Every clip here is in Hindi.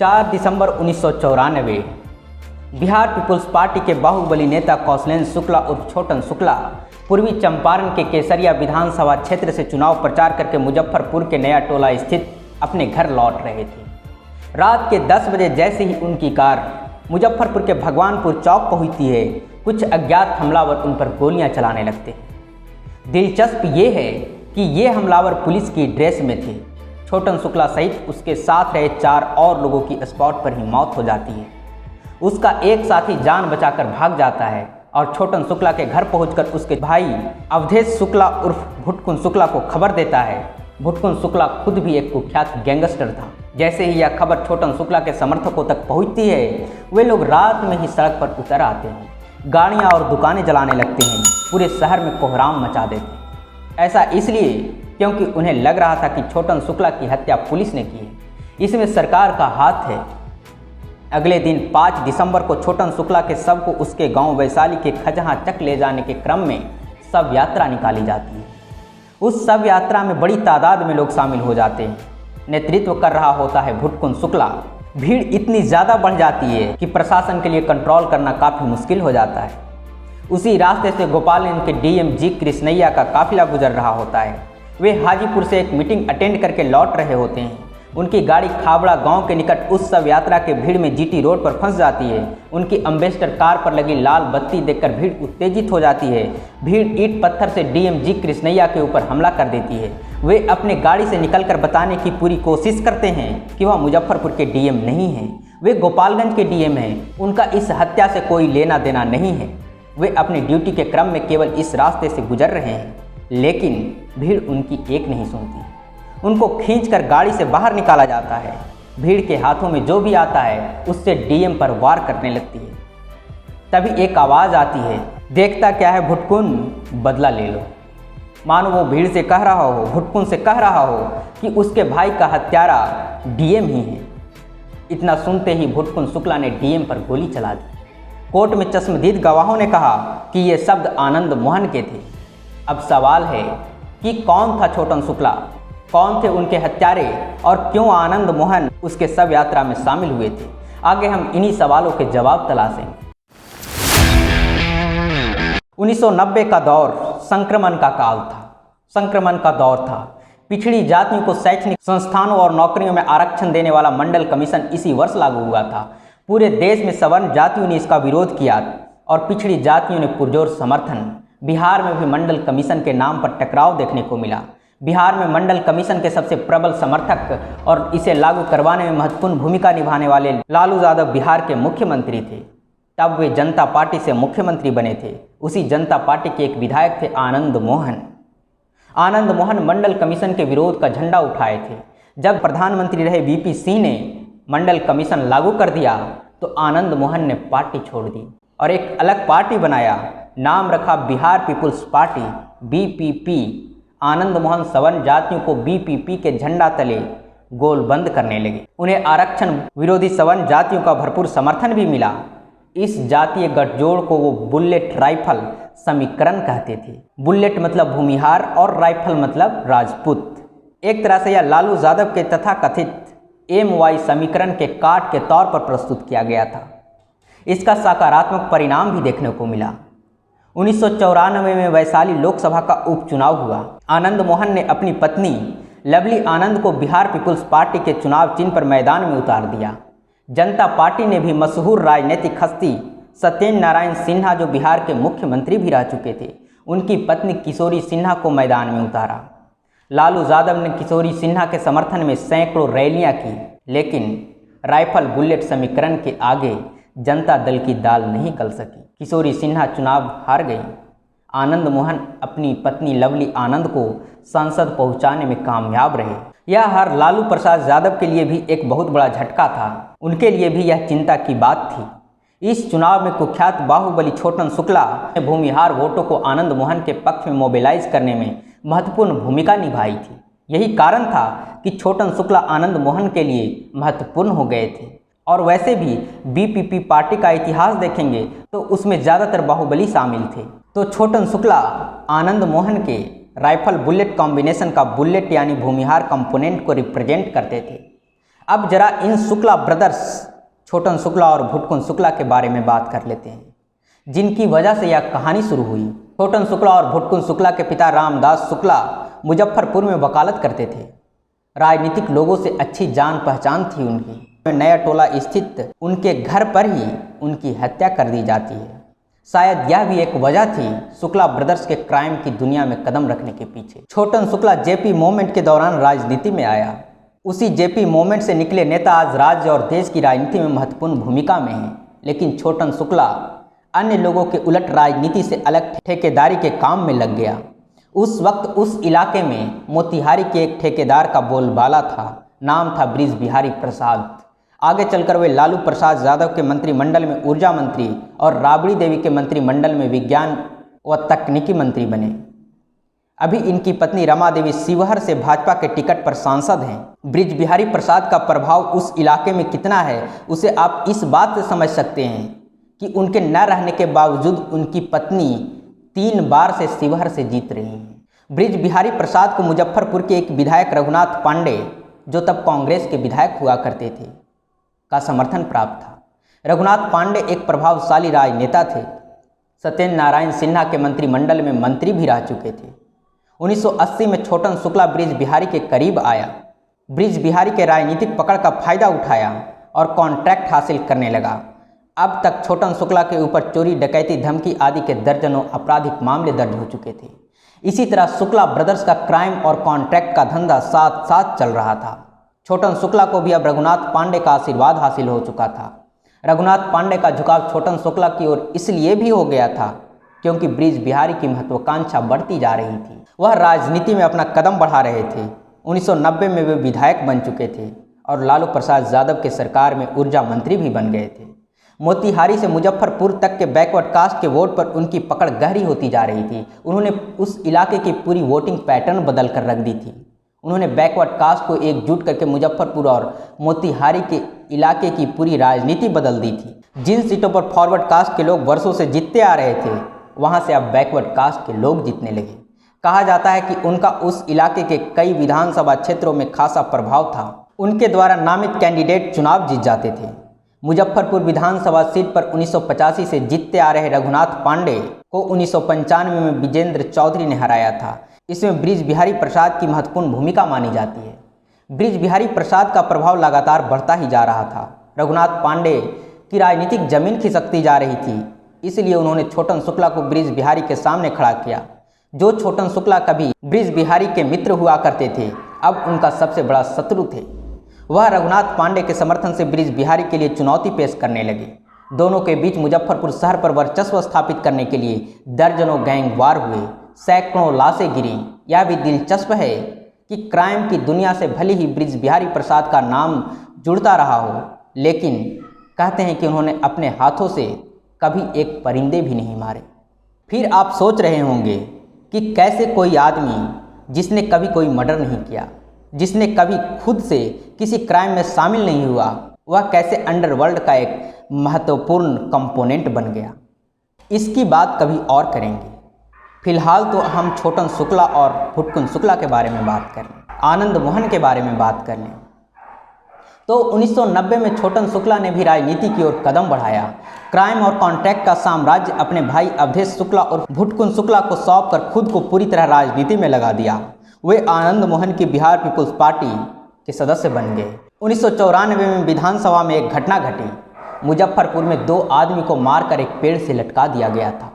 4 दिसंबर 1994 बिहार पीपुल्स पार्टी के बाहुबली नेता कौशलेंद्र शुक्ला उर्फ छोटन शुक्ला पूर्वी चंपारण के केसरिया विधानसभा क्षेत्र से चुनाव प्रचार करके मुजफ्फरपुर के नया टोला स्थित अपने घर लौट रहे थे। रात के 10 बजे जैसे ही उनकी कार मुजफ्फरपुर के भगवानपुर चौक पहुंचती है, कुछ अज्ञात हमलावर उन पर गोलियां चलाने लगते हैं। दिलचस्प ये है कि ये हमलावर पुलिस की ड्रेस में थे। छोटन शुक्ला सहित उसके साथ रहे 4 और लोगों की स्पॉट पर ही मौत हो जाती है। उसका एक साथी जान बचाकर भाग जाता है और छोटन शुक्ला के घर पहुंचकर उसके भाई अवधेश शुक्ला उर्फ भुटकुन शुक्ला को खबर देता है। भुटकुन शुक्ला खुद भी एक कुख्यात गैंगस्टर था। जैसे ही यह खबर छोटन शुक्ला के समर्थकों तक पहुंचती है, वे लोग रात में ही सड़क पर उतर आते हैं, गाड़ियां और दुकानें जलाने लगते हैं, पूरे शहर में कोहराम मचा देते हैं। ऐसा इसलिए क्योंकि उन्हें लग रहा था कि छोटन शुक्ला की हत्या पुलिस ने की है, इसमें सरकार का हाथ है। अगले दिन 5 दिसंबर को छोटन शुक्ला के शव को उसके गांव वैशाली के खजहा चक ले जाने के क्रम में शव यात्रा निकाली जाती है। उस शव यात्रा में बड़ी तादाद में लोग शामिल हो जाते हैं। नेतृत्व कर रहा होता है भुटकुन शुक्ला। भीड़ इतनी ज़्यादा बढ़ जाती है कि प्रशासन के लिए कंट्रोल करना काफ़ी मुश्किल हो जाता है। उसी रास्ते से गोपालगंज के डीएम जी कृष्णैया का काफिला गुजर रहा होता है। वे हाजीपुर से एक मीटिंग अटेंड करके लौट रहे होते हैं। उनकी गाड़ी खाबड़ा गांव के निकट उस शव यात्रा के भीड़ में जीटी रोड पर फंस जाती है। उनकी अम्बेसडर कार पर लगी लाल बत्ती देखकर भीड़ उत्तेजित हो जाती है। भीड़ ईंट पत्थर से डीएम जी कृष्णैया के ऊपर हमला कर देती है। वे अपने गाड़ी से निकलकर बताने की पूरी कोशिश करते हैं कि वह मुजफ्फरपुर के डीएम नहीं हैं, वे गोपालगंज के डीएम हैं। उनका इस हत्या से कोई लेना देना नहीं है। वे अपनी ड्यूटी के क्रम में केवल इस रास्ते से गुजर रहे हैं, लेकिन भीड़ उनकी एक नहीं सुनती। उनको खींचकर गाड़ी से बाहर निकाला जाता है। भीड़ के हाथों में जो भी आता है उससे डीएम पर वार करने लगती है। तभी एक आवाज़ आती है, देखता क्या है भुटकुन, बदला ले लो। मानो वो भीड़ से कह रहा हो, भुटकुन से कह रहा हो कि उसके भाई का हत्यारा डीएम ही है। इतना सुनते ही भुटकुन शुक्ला ने डीएम पर गोली चला दी। कोर्ट में चश्मदीद गवाहों ने कहा कि ये शब्द आनंद मोहन के थे। अब सवाल है कि कौन था छोटन शुक्ला, कौन थे उनके हत्यारे और क्यों आनंद मोहन उसके शव यात्रा में शामिल हुए थे। आगे हम इन्हीं सवालों के जवाब तलाशेंगे। 1990 का दौर संक्रमण का काल था। संक्रमण का दौर था। पिछड़ी जातियों को शैक्षणिक संस्थानों और नौकरियों में आरक्षण देने वाला मंडल कमीशन इसी वर्ष लागू हुआ था। पूरे देश में सवर्ण जातियों ने इसका विरोध किया और पिछड़ी जातियों ने पुरजोर समर्थन। बिहार में भी मंडल कमीशन के नाम पर टकराव देखने को मिला। बिहार में मंडल कमीशन के सबसे प्रबल समर्थक और इसे लागू करवाने में महत्वपूर्ण भूमिका निभाने वाले लालू यादव बिहार के मुख्यमंत्री थे। तब वे जनता पार्टी से मुख्यमंत्री बने थे। उसी जनता पार्टी के एक विधायक थे आनंद मोहन। आनंद मोहन मंडल कमीशन के विरोध का झंडा उठाए थे। जब प्रधानमंत्री रहे वीपी सिंह ने मंडल कमीशन लागू कर दिया तो आनंद मोहन ने पार्टी छोड़ दी और एक अलग पार्टी बनाया। नाम रखा Bihar people's party, BPP. Anand Mohan सवर्ण जातियों को बीपीपी के झंडा तले गोलबंद करने लगे। उन्हें आरक्षण विरोधी सवर्ण जातियों का भरपूर समर्थन भी मिला। इस जातीय गठजोड़ को वो बुलेट राइफल समीकरण कहते थे। बुलेट मतलब भूमिहार और राइफल मतलब राजपूत। एक तरह से यह लालू यादव के तथाकथित MY समीकरण के काट के तौर पर प्रस्तुत किया गया था। इसका सकारात्मक परिणाम भी देखने को मिला। 1994 में वैशाली लोकसभा का उपचुनाव हुआ। आनंद मोहन ने अपनी पत्नी लवली आनंद को बिहार पीपुल्स पार्टी के चुनाव चिन्ह पर मैदान में उतार दिया। जनता पार्टी ने भी मशहूर राजनीतिक हस्ती सत्येंद्र नारायण सिन्हा, जो बिहार के मुख्यमंत्री भी रह चुके थे, उनकी पत्नी किशोरी सिन्हा को मैदान में उतारा। लालू यादव ने किशोरी सिन्हा के समर्थन में सैकड़ों रैलियां की, लेकिन राइफल बुलेट समीकरण के आगे जनता दल की दाल नहीं गल सकी। किशोरी सिन्हा चुनाव हार गई। आनंद मोहन अपनी पत्नी लवली आनंद को संसद पहुंचाने में कामयाब रहे। यह हार लालू प्रसाद यादव के लिए भी एक बहुत बड़ा झटका था। उनके लिए भी यह चिंता की बात थी। इस चुनाव में कुख्यात बाहुबली छोटन शुक्ला ने भूमिहार वोटों को आनंद मोहन के पक्ष में मोबिलाइज करने में महत्वपूर्ण भूमिका निभाई थी। यही कारण था कि छोटन शुक्ला आनंद मोहन के लिए महत्वपूर्ण हो गए थे। और वैसे भी बीपीपी पार्टी का इतिहास देखेंगे तो उसमें ज़्यादातर बाहुबली शामिल थे। तो छोटन शुक्ला आनंद मोहन के राइफल बुलेट कॉम्बिनेशन का बुलेट यानी भूमिहार कंपोनेंट को रिप्रेजेंट करते थे। अब जरा इन शुक्ला ब्रदर्स छोटन शुक्ला और भुटकुन शुक्ला के बारे में बात कर लेते हैं, जिनकी वजह से यह कहानी शुरू हुई। छोटन शुक्ला और भुटकुन शुक्ला के पिता रामदास शुक्ला मुजफ्फरपुर में वकालत करते थे। राजनीतिक लोगों से अच्छी जान पहचान थी उनकी। नया टोला स्थित उनके घर पर ही उनकी हत्या कर दी जाती है। शायद यह भी एक वजह थी शुक्ला ब्रदर्स के क्राइम की दुनिया में कदम रखने के पीछे। छोटन शुक्ला जेपी मूवमेंट के दौरान राजनीति में आया। उसी जेपी मूवमेंट से निकले नेता आज राज्य और देश की राजनीति में महत्वपूर्ण भूमिका में हैं। लेकिन छोटन शुक्ला अन्य लोगों के उलट राजनीति से अलग ठेकेदारी के काम में लग गया। उस वक्त उस इलाके में मोतिहारी के एक ठेकेदार का बोलबाला था। नाम था बृज बिहारी प्रसाद। आगे चलकर वे लालू प्रसाद यादव के मंत्रिमंडल में ऊर्जा मंत्री और राबड़ी देवी के मंत्रिमंडल में विज्ञान व तकनीकी मंत्री बने। अभी इनकी पत्नी रमा देवी शिवहर से भाजपा के टिकट पर सांसद हैं। बृज बिहारी प्रसाद का प्रभाव उस इलाके में कितना है उसे आप इस बात से समझ सकते हैं कि उनके न रहने के बावजूद उनकी पत्नी 3 बार से शिवहर से जीत रही हैं। बृज बिहारी प्रसाद को मुजफ्फरपुर के एक विधायक रघुनाथ पांडे, जो तब कांग्रेस के विधायक हुआ करते थे, का समर्थन प्राप्त था। रघुनाथ पांडे एक प्रभावशाली राजनेता थे। सत्येंद्र नारायण सिन्हा के मंत्रिमंडल में मंत्री भी रह चुके थे। 1980 में छोटन शुक्ला बृज बिहारी के करीब आया। बृज बिहारी के राजनीतिक पकड़ का फायदा उठाया और कॉन्ट्रैक्ट हासिल करने लगा। अब तक छोटन शुक्ला के ऊपर चोरी, डकैती, धमकी आदि के दर्जनों आपराधिक मामले दर्ज हो चुके थे। इसी तरह शुक्ला ब्रदर्स का क्राइम और कॉन्ट्रैक्ट का धंधा साथ साथ चल रहा था। छोटन शुक्ला को भी अब रघुनाथ पांडे का आशीर्वाद हासिल हो चुका था। रघुनाथ पांडे का झुकाव छोटन शुक्ला की ओर इसलिए भी हो गया था क्योंकि बृज बिहारी की महत्वाकांक्षा बढ़ती जा रही थी। वह राजनीति में अपना कदम बढ़ा रहे थे। 1990 में वे विधायक बन चुके थे और लालू प्रसाद यादव के सरकार में ऊर्जा मंत्री भी बन गए थे। मोतिहारी से मुजफ्फरपुर तक के बैकवर्ड कास्ट के वोट पर उनकी पकड़ गहरी होती जा रही थी। उन्होंने उस इलाके की पूरी वोटिंग पैटर्न बदल कर रख दी थी। उन्होंने बैकवर्ड कास्ट को एकजुट करके मुजफ्फरपुर और मोतिहारी के इलाके की पूरी राजनीति बदल दी थी। जिन सीटों पर फॉरवर्ड कास्ट के लोग वर्षों से जीतते आ रहे थे, वहां से अब बैकवर्ड कास्ट के लोग जीतने लगे। कहा जाता है कि उनका उस इलाके के कई विधानसभा क्षेत्रों में खासा प्रभाव था। उनके द्वारा नामित कैंडिडेट चुनाव जीत जाते थे। मुजफ्फरपुर विधानसभा सीट पर 1985 से जीतते आ रहे रघुनाथ पांडे को 1995 में विजेंद्र चौधरी ने हराया था। इसमें बृज बिहारी प्रसाद की महत्वपूर्ण भूमिका मानी जाती है। बृज बिहारी प्रसाद का प्रभाव लगातार बढ़ता ही जा रहा था। रघुनाथ पांडे की राजनीतिक जमीन खिसकती जा रही थी, इसलिए उन्होंने छोटन शुक्ला को बृज बिहारी के सामने खड़ा किया। जो छोटन शुक्ला कभी बृज बिहारी के मित्र हुआ करते थे, अब उनका सबसे बड़ा शत्रु थे। वह रघुनाथ पांडे के समर्थन से बृज बिहारी के लिए चुनौती पेश करने लगे। दोनों के बीच मुजफ्फरपुर शहर पर वर्चस्व स्थापित करने के लिए दर्जनों गैंग वार हुए, सैकड़ों लाशें गिरी। यह भी दिलचस्प है कि क्राइम की दुनिया से भले ही बृज बिहारी प्रसाद का नाम जुड़ता रहा हो, लेकिन कहते हैं कि उन्होंने अपने हाथों से कभी एक परिंदे भी नहीं मारे। फिर आप सोच रहे होंगे कि कैसे कोई आदमी जिसने कभी कोई मर्डर नहीं किया, जिसने कभी खुद से किसी क्राइम में शामिल नहीं हुआ, वह कैसे अंडरवर्ल्ड का एक महत्वपूर्ण कंपोनेंट बन गया। इसकी बात कभी और करेंगे। फिलहाल तो हम छोटन शुक्ला और भुटकुन शुक्ला के बारे में बात कर लें, आनंद मोहन के बारे में बात कर लें। तो 1990 में छोटन शुक्ला ने भी राजनीति की ओर कदम बढ़ाया। क्राइम और कॉन्ट्रैक्ट का साम्राज्य अपने भाई अवधेश शुक्ला और भुटकुन शुक्ला को सौंपकर खुद को पूरी तरह राजनीति में लगा दिया। वे आनंद मोहन की बिहार पीपुल्स पार्टी के सदस्य बन गए। 1994 में विधानसभा में एक घटना घटी। मुजफ्फरपुर में 2 आदमी को मारकर एक पेड़ से लटका दिया गया था।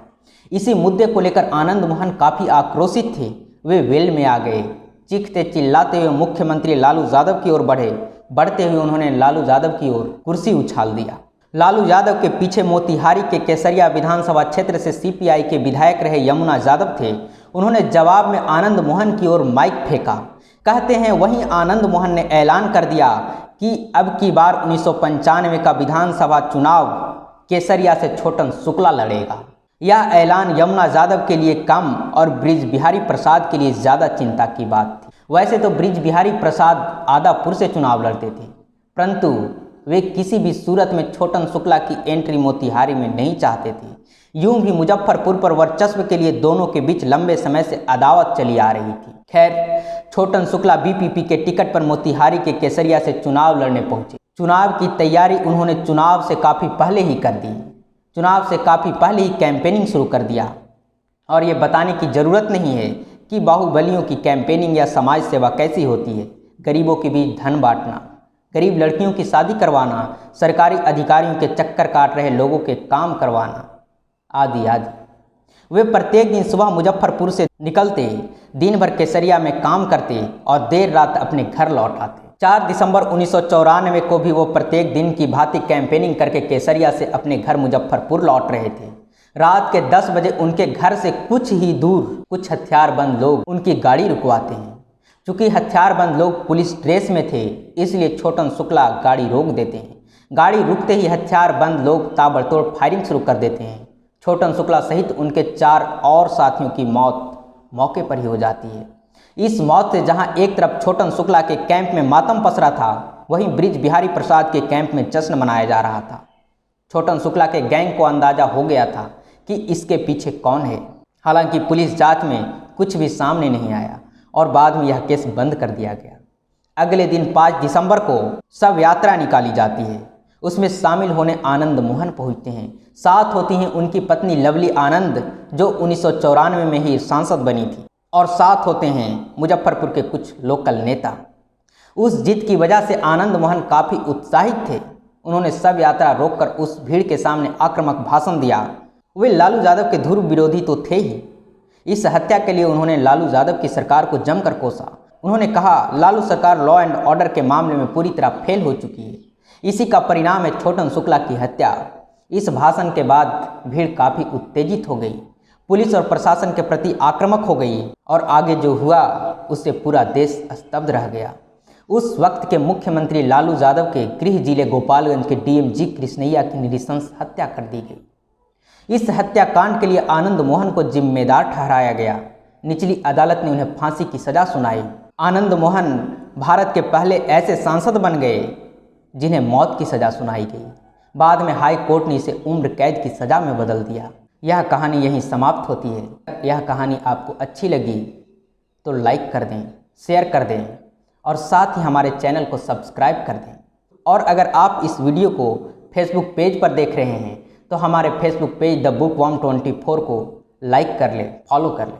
इसी मुद्दे को लेकर आनंद मोहन काफ़ी आक्रोशित थे। वे वेल में आ गए। चीखते चिल्लाते हुए मुख्यमंत्री लालू यादव की ओर बढ़े। बढ़ते हुए उन्होंने लालू यादव की ओर कुर्सी उछाल दिया। लालू यादव के पीछे मोतिहारी के केसरिया विधानसभा क्षेत्र से सीपीआई के विधायक रहे यमुना यादव थे। उन्होंने जवाब में आनंद मोहन की ओर माइक फेंका। कहते हैं वहीं आनंद मोहन ने ऐलान कर दिया कि अब की बार 1995 का विधानसभा चुनाव केसरिया से छोटन शुक्ला लड़ेगा। यह ऐलान यमुना यादव के लिए कम और बृज बिहारी प्रसाद के लिए ज़्यादा चिंता की बात थी। वैसे तो बृज बिहारी प्रसाद आदापुर से चुनाव लड़ते थे, परंतु वे किसी भी सूरत में छोटन शुक्ला की एंट्री मोतिहारी में नहीं चाहते थे। यूं भी मुजफ्फरपुर पर वर्चस्व के लिए दोनों के बीच लंबे समय से अदावत चली आ रही थी। खैर, छोटन शुक्ला बीपीपी के टिकट पर मोतिहारी के केसरिया से चुनाव लड़ने पहुंचे। चुनाव की तैयारी उन्होंने चुनाव से काफ़ी पहले ही कर दी। चुनाव से काफ़ी पहले ही कैंपेनिंग शुरू कर दिया। और ये बताने की ज़रूरत नहीं है कि बाहुबलियों की कैंपेनिंग या समाज सेवा कैसी होती है। गरीबों के बीच धन बांटना, गरीब लड़कियों की शादी करवाना, सरकारी अधिकारियों के चक्कर काट रहे लोगों के काम करवाना, आदि आदि। वे प्रत्येक दिन सुबह मुजफ्फरपुर से निकलते, दिन भर केसरिया में काम करते और देर रात अपने घर लौट आते। 4 दिसंबर 1994 को भी वो प्रत्येक दिन की भांति कैंपेनिंग करके केसरिया से अपने घर मुजफ्फरपुर लौट रहे थे। रात के 10 बजे उनके घर से कुछ ही दूर कुछ हथियारबंद लोग उनकी गाड़ी रुकवाते हैं। चूँकि हथियारबंद लोग पुलिस ड्रेस में थे, इसलिए छोटन शुक्ला गाड़ी रोक देते हैं। गाड़ी रुकते ही हथियारबंद लोग ताबड़तोड़ फायरिंग शुरू कर देते हैं। छोटन शुक्ला सहित उनके 4 और साथियों की मौत मौके पर ही हो जाती है। इस मौत से जहां एक तरफ छोटन शुक्ला के कैंप में मातम पसरा था, वहीं ब्रिज बिहारी प्रसाद के कैंप में जश्न मनाया जा रहा था। छोटन शुक्ला के गैंग को अंदाजा हो गया था कि इसके पीछे कौन है। हालांकि पुलिस जांच में कुछ भी सामने नहीं आया और बाद में यह केस बंद कर दिया गया। अगले दिन 5 दिसंबर को शव यात्रा निकाली जाती है। उसमें शामिल होने आनंद मोहन पहुंचते हैं। साथ होती हैं उनकी पत्नी लवली आनंद, जो 1994 में ही सांसद बनी थी, और साथ होते हैं मुजफ्फरपुर के कुछ लोकल नेता। उस जीत की वजह से आनंद मोहन काफ़ी उत्साहित थे। उन्होंने शव यात्रा रोककर उस भीड़ के सामने आक्रामक भाषण दिया। वे लालू यादव के ध्रुव विरोधी तो थे ही। इस हत्या के लिए उन्होंने लालू यादव की सरकार को जमकर कोसा। उन्होंने कहा, लालू सरकार लॉ एंड ऑर्डर के मामले में पूरी तरह फेल हो चुकी है। इसी का परिणाम है छोटन शुक्ला की हत्या। इस भाषण के बाद भीड़ काफ़ी उत्तेजित हो गई, पुलिस और प्रशासन के प्रति आक्रामक हो गई और आगे जो हुआ उससे पूरा देश स्तब्ध रह गया। उस वक्त के मुख्यमंत्री लालू यादव के गृह जिले गोपालगंज के डीएम जी कृष्णैया की नृशंस हत्या कर दी गई। इस हत्याकांड के लिए आनंद मोहन को जिम्मेदार ठहराया गया। निचली अदालत ने उन्हें फांसी की सजा सुनाई। आनंद मोहन भारत के पहले ऐसे सांसद बन गए जिन्हें मौत की सजा सुनाई गई। बाद में हाई कोर्ट ने इसे उम्र कैद की सजा में बदल दिया। यह कहानी यहीं समाप्त होती है। यह कहानी आपको अच्छी लगी तो लाइक कर दें, शेयर कर दें और साथ ही हमारे चैनल को सब्सक्राइब कर दें। और अगर आप इस वीडियो को फेसबुक पेज पर देख रहे हैं तो हमारे फेसबुक पेज द बुकवर्म 24 को लाइक कर लें, फॉलो कर लें।